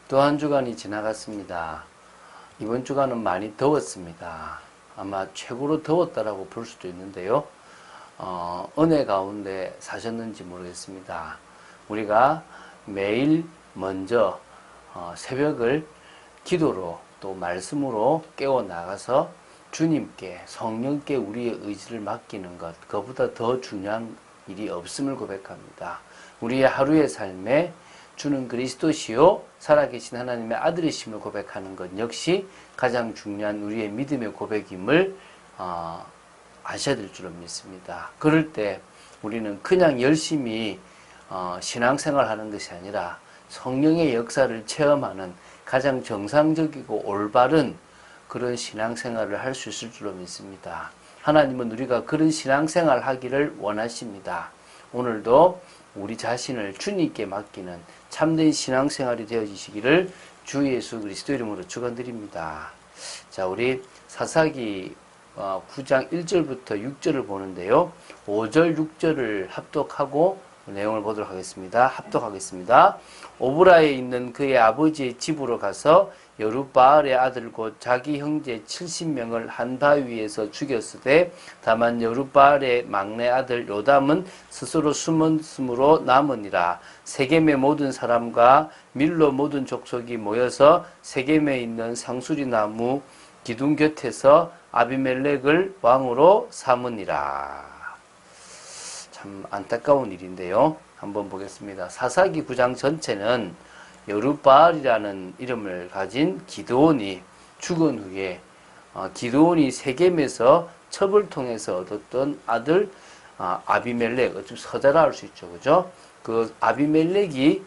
또 한 주간이 지나갔습니다. 이번 주간은 많이 더웠습니다. 아마 최고로 더웠다라고 볼 수도 있는데요. 은혜 가운데 사셨는지 모르겠습니다. 우리가 매일 먼저 새벽을 기도로 또 말씀으로 깨워 나가서 주님께 성령께 우리의 의지를 맡기는 것, 그보다 더 중요한 일이 없음을 고백합니다. 우리의 하루의 삶에 주는 그리스도시요 살아계신 하나님의 아들이심을 고백하는 것 역시 가장 중요한 우리의 믿음의 고백임을 아셔야 될 줄로 믿습니다. 그럴 때 우리는 그냥 열심히 신앙생활 하는 것이 아니라 성령의 역사를 체험하는 가장 정상적이고 올바른 그런 신앙생활을 할 수 있을 줄로 믿습니다. 하나님은 우리가 그런 신앙생활 하기를 원하십니다. 오늘도 우리 자신을 주님께 맡기는 참된 신앙생활이 되어지시기를 주 예수 그리스도 이름으로 축원드립니다. 자, 우리 사사기 9장 1절부터 6절을 보는데요. 5절, 6절을 합독하고 내용을 보도록 하겠습니다. 합독하겠습니다. 오브라에 있는 그의 아버지의 집으로 가서 여룻바알의 아들 곧 자기 형제 70명을 한 바위에서 죽였으되 다만 여룻바알의 막내 아들 요담은 스스로 숨었으므로 남으니라. 세겜의 모든 사람과 밀로 모든 족속이 모여서 세겜에 있는 상수리 나무 기둥 곁에서 아비멜렉을 왕으로 삼으니라. 참 안타까운 일인데요. 한번 보겠습니다. 사사기 9장 전체는 여룻바알이라는 이름을 가진 기드온이 죽은 후에 기드온이 세겜에서 첩을 통해서 얻었던 아들 아비멜렉, 어쩌면 서자라 할 수 있죠, 그죠? 그 아비멜렉이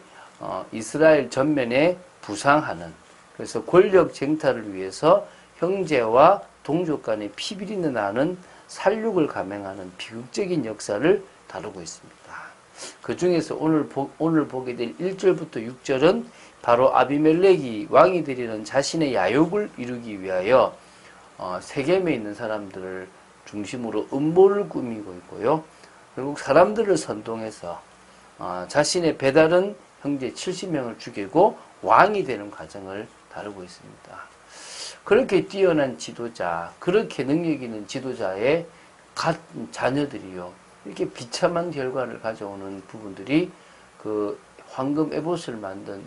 이스라엘 전면에 부상하는, 그래서 권력 쟁탈을 위해서 형제와 동족 간의 피비린내 나는 살육을 감행하는 비극적인 역사를 다루고 있습니다. 그 중에서 오늘 보게 될 1절부터 6절은 바로 아비멜렉이 왕이 되려는 자신의 야욕을 이루기 위하여 세겜에 있는 사람들을 중심으로 음모를 꾸미고 있고요. 결국 사람들을 선동해서 자신의 배다른 형제 70명을 죽이고 왕이 되는 과정을 다루고 있습니다. 그렇게 뛰어난 지도자, 그렇게 능력 있는 지도자의 자녀들이요, 이렇게 비참한 결과를 가져오는 부분들이 그 황금 에봇을 만든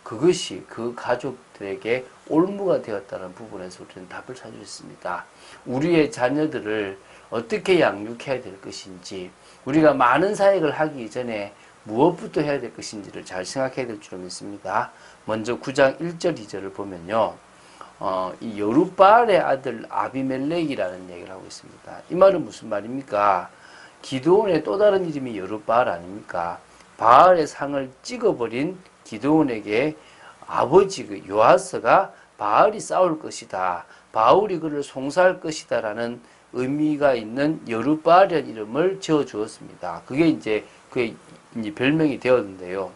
그것이 그 가족들에게 올무가 되었다는 부분에서 우리는 답을 찾을 수 있습니다. 우리의 자녀들을 어떻게 양육해야 될 것인지, 우리가 많은 사역을 하기 전에 무엇부터 해야 될 것인지를 잘 생각해야 될 줄 믿습니다. 먼저 9장 1절 2절을 보면요, 이 여룻바알의 아들 아비멜렉이라는 얘기를 하고 있습니다. 이 말은 무슨 말입니까? 기드온의 또 다른 이름이 여룻바알 아닙니까? 바알의 상을 찍어버린 기드온에게 아버지 요아스가 바알이 싸울 것이다, 바울이 그를 송사할 것이다 라는 의미가 있는 여룻바알이라는 이름을 지어 주었습니다. 그게 이제 그의 별명이 되었는데요.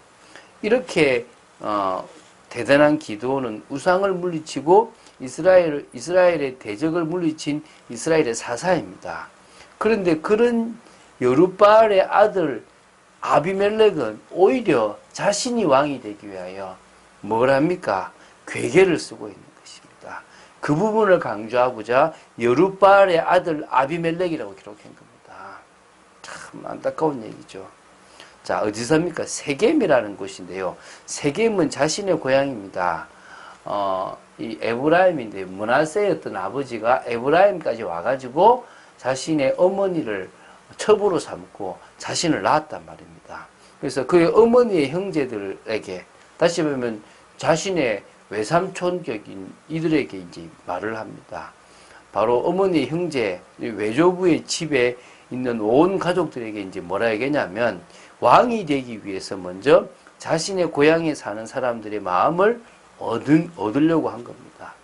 이렇게 대단한 기드온은 우상을 물리치고 이스라엘의 대적을 물리친 이스라엘의 사사입니다. 그런데 그런 여룻바알의 아들 아비멜렉은 오히려 자신이 왕이 되기 위하여 뭘 합니까? 괴계를 쓰고 있는 것입니다. 그 부분을 강조하고자 여룻바알의 아들 아비멜렉이라고 기록한 겁니다. 참 안타까운 얘기죠. 자, 어디서입니까? 세겜이라는 곳인데요. 세겜은 자신의 고향입니다. 이 에브라임인데 므낫세였던 아버지가 에브라임까지 와가지고 자신의 어머니를 첩으로 삼고 자신을 낳았단 말입니다. 그래서 그의 어머니의 형제들에게, 다시 보면 자신의 외삼촌격인 이들에게 이제 말을 합니다. 바로 어머니의 형제, 외조부의 집에 있는 온 가족들에게 이제 뭐라 얘기냐면, 왕이 되기 위해서 먼저 자신의 고향에 사는 사람들의 마음을 얻으려고 한 겁니다.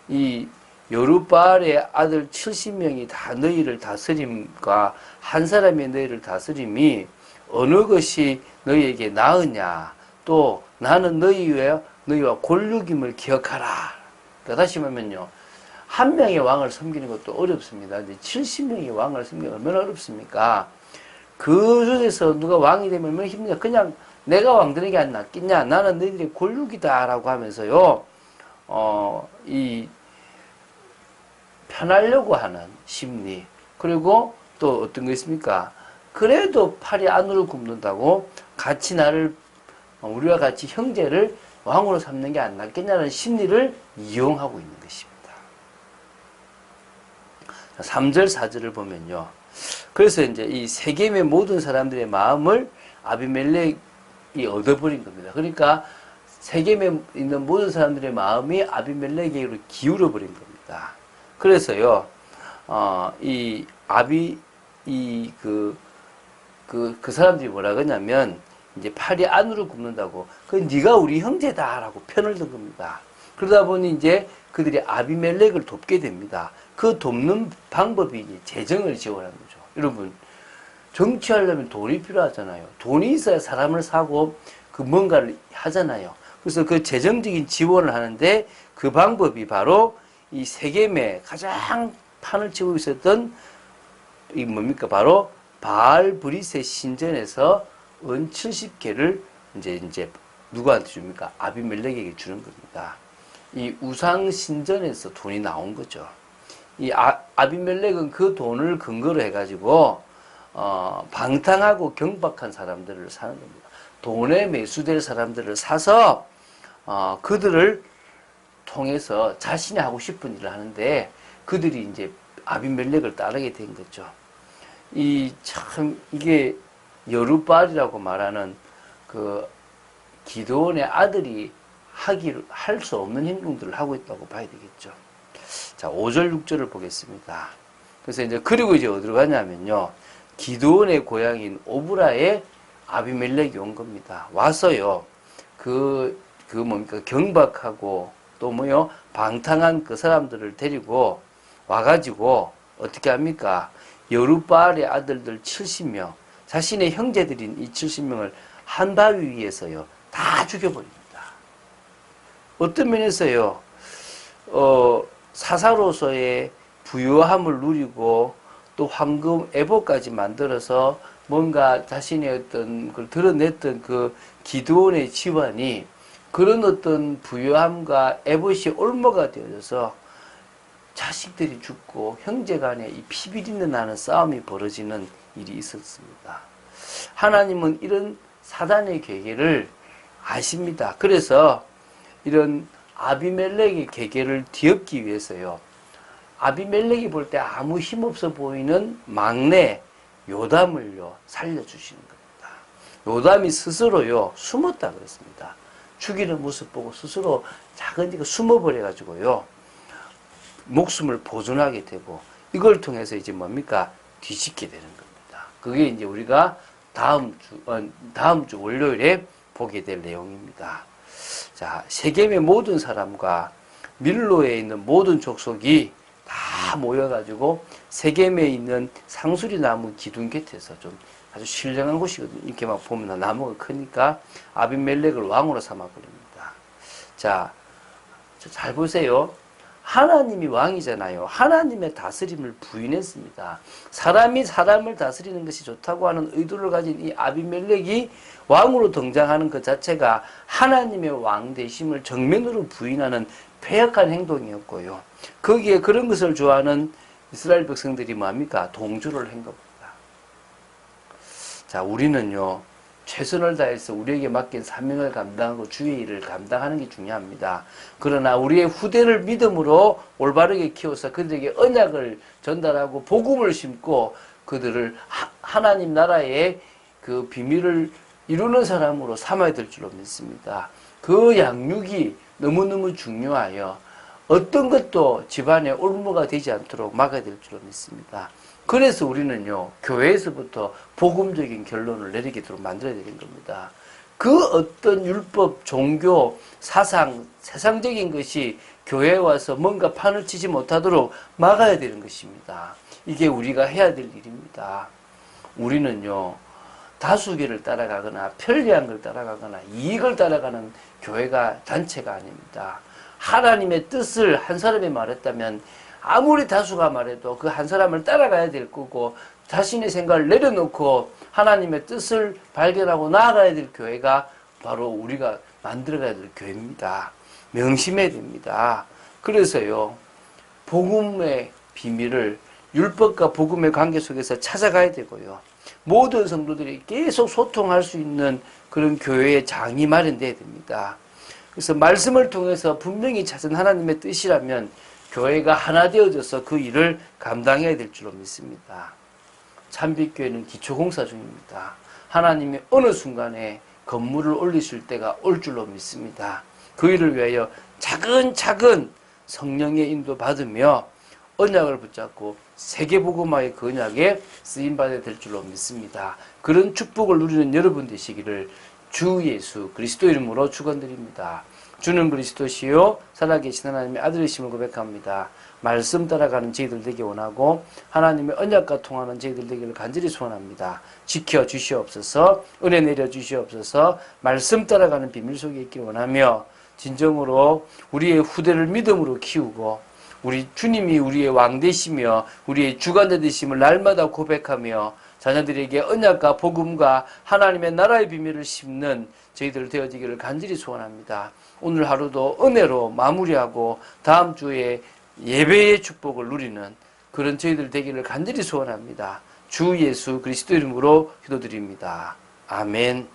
이 여룻바알의 아들 70명이 다 너희를 다스림과 한 사람의 너희를 다스림이 어느 것이 너희에게 나으냐, 또 나는 너희와 골육임을 기억하라. 다시 말하면요, 한 명의 왕을 섬기는 것도 어렵습니다. 근데 70명의 왕을 섬기는 게 얼마나 어렵습니까? 그 중에서 누가 왕이 되면 얼마나 힘드냐. 그냥 내가 왕 되는 게 안 낫겠냐. 나는 너희들의 골육이다라고 하면서요. 이 편하려고 하는 심리. 그리고 또 어떤 거 있습니까? 그래도 팔이 안으로 굽는다고 같이 우리와 같이 형제를 왕으로 삼는 게 안 낫겠냐는 심리를 이용하고 있는 것입니다. 3절, 4절을 보면요. 그래서 이제 이 세겜의 모든 사람들의 마음을 아비멜렉이 얻어버린 겁니다. 그러니까 세겜에 있는 모든 사람들의 마음이 아비멜렉에게로 기울어버린 겁니다. 그래서요, 그 사람들이 뭐라 그러냐면, 이제 팔이 안으로 굽는다고, 네가 우리 형제다라고 편을 든 겁니다. 그러다 보니 이제 그들이 아비멜렉을 돕게 됩니다. 그 돕는 방법이 이제 재정을 지원하는 거죠. 여러분, 정치하려면 돈이 필요하잖아요. 돈이 있어야 사람을 사고 그 뭔가를 하잖아요. 그래서 그 재정적인 지원을 하는데 그 방법이 바로 이 세겜에 가장 판을 치고 있었던 이 뭡니까? 바로 바알 브릿의 신전에서 은 70개를 이제 누구한테 줍니까? 아비멜렉에게 주는 겁니다. 이 우상 신전에서 돈이 나온 거죠. 이 아비멜렉은 그 돈을 근거로 해가지고 방탕하고 경박한 사람들을 사는 겁니다. 돈에 매수될 사람들을 사서 그들을 통해서 자신이 하고 싶은 일을 하는데 그들이 이제 아비멜렉을 따르게 된 거죠. 이게 여룻바알이라고 말하는 그 기드온의 아들이 할 수 없는 행동들을 하고 있다고 봐야 되겠죠. 자, 5절, 6절을 보겠습니다. 그래서 그리고 이제 어디로 가냐면요. 기드온의 고향인 오브라에 아비멜렉이 온 겁니다. 와서요. 경박하고 또 방탕한 그 사람들을 데리고 와가지고 어떻게 합니까? 여룻바알의 아들들 70명, 자신의 형제들인 이 70명을 한 바위 위에서요. 다 죽여버립니다. 어떤 면에서요. 사사로서의 부유함을 누리고 또 황금 에봇까지 만들어서 뭔가 자신의 어떤 걸 드러냈던 그 기드온의 집안이 그런 어떤 부유함과 에봇이 올무가 되어져서 자식들이 죽고 형제간에 이 피비린내 나는 싸움이 벌어지는 일이 있었습니다. 하나님은 이런 사단의 계계를 아십니다. 그래서 이런 아비멜렉의 계계를 뒤엎기 위해서요. 아비멜렉이 볼 때 아무 힘없어 보이는 막내 요담을요 살려주시는 겁니다. 요담이 스스로요 숨었다 그랬습니다. 죽이는 모습 보고 스스로 작은 데가 숨어버려가지고요 목숨을 보존하게 되고 이걸 통해서 이제 뭡니까 뒤집게 되는 겁니다. 그게 이제 우리가 다음 주 월요일에 보게 될 내용입니다. 자, 세겜의 모든 사람과 밀로에 있는 모든 족속이 다 모여가지고 세겜에 있는 상수리 나무 기둥 곁에서 좀 아주 신령한 곳이거든요. 이렇게 막 보면 나무가 크니까 아비멜렉을 왕으로 삼아버립니다. 자, 잘 보세요. 하나님이 왕이잖아요. 하나님의 다스림을 부인했습니다. 사람이 사람을 다스리는 것이 좋다고 하는 의도를 가진 이 아비멜렉이 왕으로 등장하는 그 자체가 하나님의 왕 되심을 정면으로 부인하는 패역한 행동이었고요. 거기에 그런 것을 좋아하는 이스라엘 백성들이 뭡니까? 동조를 한 겁니다. 자, 우리는요, 최선을 다해서 우리에게 맡긴 사명을 감당하고 주의 일을 감당하는 게 중요합니다. 그러나 우리의 후대를 믿음으로 올바르게 키워서 그들에게 언약을 전달하고 복음을 심고 그들을 하나님 나라의 그 비밀을 이루는 사람으로 삼아야 될 줄로 믿습니다. 그 양육이 너무너무 중요하여 어떤 것도 집안에 올무가 되지 않도록 막아야 될 줄로 믿습니다. 그래서 우리는요, 교회에서부터 복음적인 결론을 내리도록 만들어야 되는 겁니다. 그 어떤 율법, 종교, 사상, 세상적인 것이 교회에 와서 뭔가 판을 치지 못하도록 막아야 되는 것입니다. 이게 우리가 해야 될 일입니다. 우리는요, 다수결을 따라가거나 편리한 걸 따라가거나 이익을 따라가는 교회가 단체가 아닙니다. 하나님의 뜻을 한 사람이 말했다면 아무리 다수가 말해도 그 한 사람을 따라가야 될 거고 자신의 생각을 내려놓고 하나님의 뜻을 발견하고 나아가야 될 교회가 바로 우리가 만들어가야 될 교회입니다. 명심해야 됩니다. 그래서요, 복음의 비밀을 율법과 복음의 관계 속에서 찾아가야 되고요. 모든 성도들이 계속 소통할 수 있는 그런 교회의 장이 마련돼야 됩니다. 그래서 말씀을 통해서 분명히 찾은 하나님의 뜻이라면 교회가 하나 되어져서 그 일을 감당해야 될 줄로 믿습니다. 참빛교회는 기초공사 중입니다. 하나님이 어느 순간에 건물을 올리실 때가 올 줄로 믿습니다. 그 일을 위하여 차근차근 성령의 인도 받으며 언약을 붙잡고 세계복음화의 그 언약에 쓰임받아야 될 줄로 믿습니다. 그런 축복을 누리는 여러분 되시기를 주 예수 그리스도 이름으로 축원드립니다. 주는 그리스도시요 살아계신 하나님의 아들이심을 고백합니다. 말씀 따라가는 저희들 되기 원하고 하나님의 언약과 통하는 저희들 되기를 간절히 소원합니다. 지켜주시옵소서, 은혜 내려주시옵소서, 말씀 따라가는 비밀 속에 있기를 원하며 진정으로 우리의 후대를 믿음으로 키우고 우리 주님이 우리의 왕 되시며 우리의 주관자 되심을 날마다 고백하며 자녀들에게 언약과 복음과 하나님의 나라의 비밀을 심는 저희들 되어지기를 간절히 소원합니다. 오늘 하루도 은혜로 마무리하고 다음 주에 예배의 축복을 누리는 그런 저희들 되기를 간절히 소원합니다. 주 예수 그리스도 이름으로 기도드립니다. 아멘.